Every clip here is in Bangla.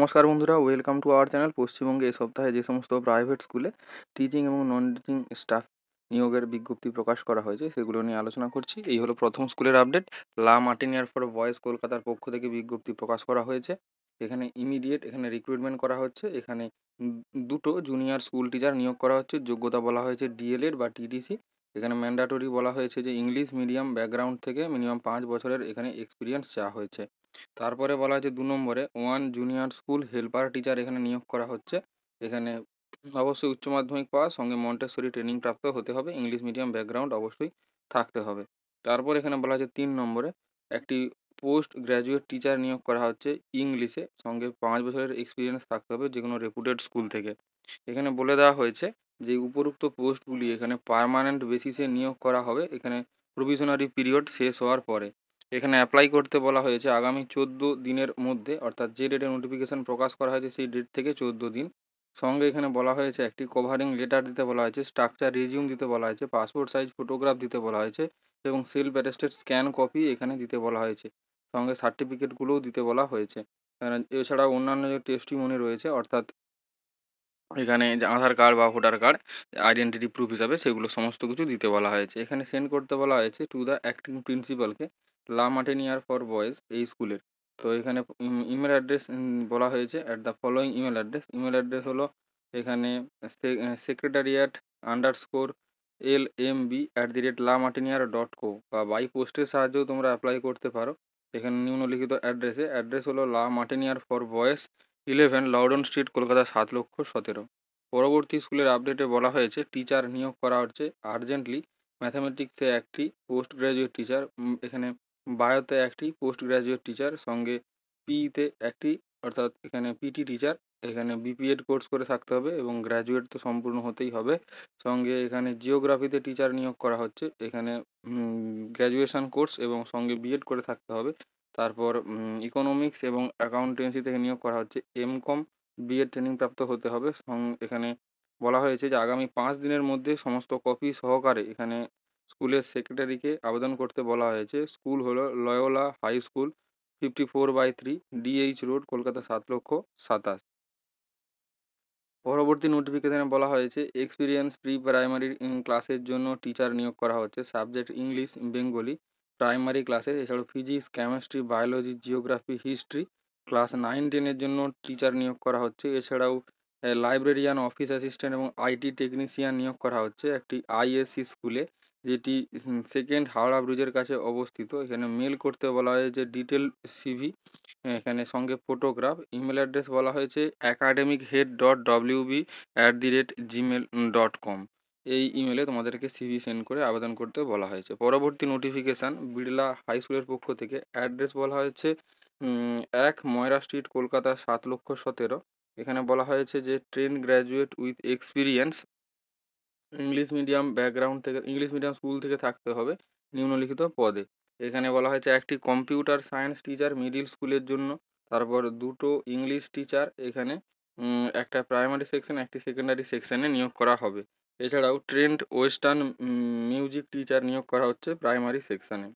নমস্কার বন্ধুরা, ওয়েলকাম টু আওয়ার চ্যানেল। পশ্চিমবঙ্গে এই সপ্তাহে যে সমস্ত প্রাইভেট স্কুলে টিচিং এবং নন টিচিং স্টাফ নিয়োগের বিজ্ঞপ্তি প্রকাশ করা হয়েছে সেগুলো নিয়ে আলোচনা করছি। এই হলো প্রথম স্কুলের আপডেট। লা মার্টিনিয়ার ফর বয়েজ কলকাতার পক্ষ থেকে বিজ্ঞপ্তি প্রকাশ করা হয়েছে। এখানে ইমিডিয়েট এখানে রিক্রুটমেন্ট করা হচ্ছে। এখানে দুটো জুনিয়র স্কুল টিচার নিয়োগ করা হচ্ছে। যোগ্যতা বলা হয়েছে ডিএলএড বা টিটিসি। এখানে ম্যান্ডাটরি বলা হয়েছে যে ইংলিশ মিডিয়াম ব্যাকগ্রাউন্ড থেকে মিনিমাম 5 বছরের এখানে এক্সপিরিয়েন্স চাওয়া হয়েছে। তারপরে বলা হয়েছে 2 নম্বরে জুনিয়র স্কুল হেল্পার টিচার এখানে নিয়োগ করা হচ্ছে। এখানে অবশ্যই উচ্চ মাধ্যমিক পাস, সঙ্গে মন্টেসরি ট্রেনিং প্রাপ্ত হতে হবে, ইংলিশ মিডিয়াম ব্যাকগ্রাউন্ড অবশ্যই থাকতে হবে। তারপর এখানে বলা হচ্ছে 3 নম্বরে একটি পোস্ট গ্র্যাজুয়েট টিচার নিয়োগ করা হচ্ছে ইংলিশে, সঙ্গে 5 বছরের এক্সপিরিয়েন্স থাকতে হবে যে কোনো রেপুটেড স্কুল থেকে। এখানে বলে দেওয়া হয়েছে যে উপরোক্ত পোস্টগুলি এখানে পার্মানেন্ট বেসিসে নিয়োগ করা হবে এখানে প্রভিশনারি পিরিয়ড শেষ হওয়ার পরে। এখানে অ্যাপ্লাই করতে বলা হয়েছে আগামী 14 দিনের মধ্যে, অর্থাৎ যে ডেটে নোটিফিকেশন প্রকাশ করা হয়েছে সেই ডেট থেকে 14 দিন। সঙ্গে এখানে বলা হয়েছে একটি কভারিং লেটার দিতে বলা হয়েছে, স্ট্রাকচার রিজিউম দিতে বলা হয়েছে, পাসপোর্ট সাইজ ফটোগ্রাফ দিতে বলা হয়েছে এবং সেলফ অ্যাটেস্টেড স্ক্যান কপি এখানে দিতে বলা হয়েছে। সঙ্গে সার্টিফিকেটগুলোও দিতে বলা হয়েছে। এছাড়াও অন্যান্য যে টেস্টিমনি রয়েছে, অর্থাৎ এখানে যে আধার কার্ড বা ভোটার কার্ড আইডেন্টিটি প্রুফ হিসাবে সেগুলো সমস্ত কিছু দিতে বলা হয়েছে। এখানে সেন্ড করতে বলা হয়েছে টু দ্য অ্যাক্টিং প্রিন্সিপালকে, লা মার্টিনিয়ার ফর বয়েজ এই স্কুলের। তো এখানে ইমেল অ্যাড্রেস বলা হয়েছে at the following email address. Email address হলো এখানে সেক্রেটারিয়াট আন্ডারস্কোর LMB@la martiniere.co, বা বাই পোস্টের সাহায্যেও তোমরা অ্যাপ্লাই করতে পারো। এখানে নিম্নলিখিত অ্যাড্রেস হলো লা মার্টিনিয়ার ফর বয়েজ 11 লর্ডন স্ট্রিট, কলকাতা 7,17,000। পরবর্তী স্কুলের আপডেটে বলা হয়েছে টিচার নিয়োগ করা হচ্ছে আর্জেন্টলি। ম্যাথামেটিক্সে একটি পোস্ট গ্র্যাজুয়েট টিচার, এখানে বায়োতে একটি পোস্ট গ্র্যাজুয়েট টিচার, সঙ্গে পিইতে একটি, অর্থাৎ এখানে পিটি টিচার। এখানে বিপিএড কোর্স করে থাকতে হবে এবং গ্র্যাজুয়েট তো সম্পূর্ণ হতেই হবে। সঙ্গে এখানে জিওগ্রাফিতে টিচার নিয়োগ করা হচ্ছে। এখানে গ্র্যাজুয়েশন কোর্স এবং সঙ্গে বিএড করে থাকতে হবে। তারপর ইকোনমিক্স এবং অ্যাকাউন্টেন্সি থেকে নিয়োগ করা হচ্ছে। এমকম বিএড ট্রেনিং প্রাপ্ত হতে হবে। এখানে বলা হয়েছে যে আগামী 5 দিনের মধ্যে সমস্ত কপি সহকারে এখানে স্কুলের সেক্রেটারিকে আবেদন করতে বলা হয়েছে। স্কুল হলো Loyola high school, 54/3 DH road, Kolkata 7,27,000। পরবর্তী নোটিফিকেশনে বলা হয়েছে এক্সপিরিয়েন্স প্রি প্রাইমারি ক্লাসের জন্য টিচার নিয়োগ করা হচ্ছে। সাবজেক্ট ইংলিশ, বেঙ্গলি প্রাইমারি ক্লাসে। এছাড়াও physics, chemistry, biology, geography, history class 9-10 জন্য টিচার নিয়োগ করা হচ্ছে। এছাড়াও লাইব্রেরিয়ান, অফিস অ্যাসিস্ট্যান্ট এবং আইটি টেকনিশিয়ান নিয়োগ করা হচ্ছে একটি আইএসসি স্কুলে, যেটি সেকেন্ড হাওড়া ব্রিজের কাছে অবস্থিত। এখানে মেল করতে বলা হয়েছে ডিটেল সিভি, এখানে সঙ্গে ফটোগ্রাফ। ইমেল অ্যাড্রেস বলা হয়েছে academichead.wb@gmail.com। এই ইমেলে তোমাদেরকে সিভি সেন্ড করে আবেদন করতে বলা হয়েছে। পরবর্তী নোটিফিকেশান বিড়লা হাই স্কুলের পক্ষ থেকে। অ্যাড্রেস বলা হয়েছে 1 ময়রা স্ট্রিট, কলকাতা 7,17,000। এখানে বলা হয়েছে যে train graduate with experience English medium school থেকে থাকতে হবে নিম্নলিখিত পদে। এখানে বলা হয়েছে একটি কম্পিউটার সায়েন্স টিচার মিডিল স্কুলের জন্য। তারপর দুটো ইংলিশ টিচার এখানে একটা প্রাইমারি সেকশন, একটি সেকেন্ডারি সেকশনে নিয়োগ করা হবে। এছাড়াও ট্রেন্ড ওয়েস্টার্ন মিউজিক টিচার নিয়োগ করা হচ্ছে প্রাইমারি সেকশনে।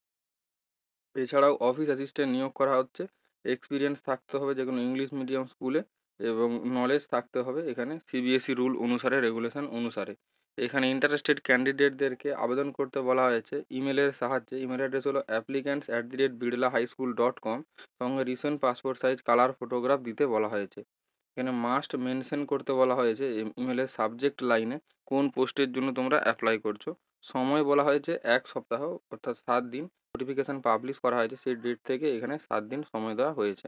এছাড়াও অফিস অ্যাসিস্ট্যান্ট নিয়োগ করা হচ্ছে। এক্সপিরিয়েন্স থাকতে হবে যে কোনো ইংলিশ মিডিয়াম স্কুলে এবং নলেজ থাকতে হবে এখানে সিবিএসই রুল অনুসারে, রেগুলেশন অনুসারে। এখানে ইন্টারেস্টেড ক্যান্ডিডেটদেরকে আবেদন করতে বলা হয়েছে ইমেলের সাহায্যে। ইমেল অ্যাড্রেস হলো applicants@birdlahighschool.com। সঙ্গে recent passport size colour photograph দিতে বলা হয়েছে। এখানে মাস্ট মেনশন করতে বলা হয়েছে ইমেলের সাবজেক্ট লাইনে কোন পোস্টের জন্য তোমরা অ্যাপ্লাই করছো। সময় বলা হয়েছে 1 সপ্তাহ, অর্থাৎ 7 দিন। নোটিফিকেশন পাবলিশ করা হয়েছে সেই ডেট থেকে এখানে 7 দিন সময় দেওয়া হয়েছে।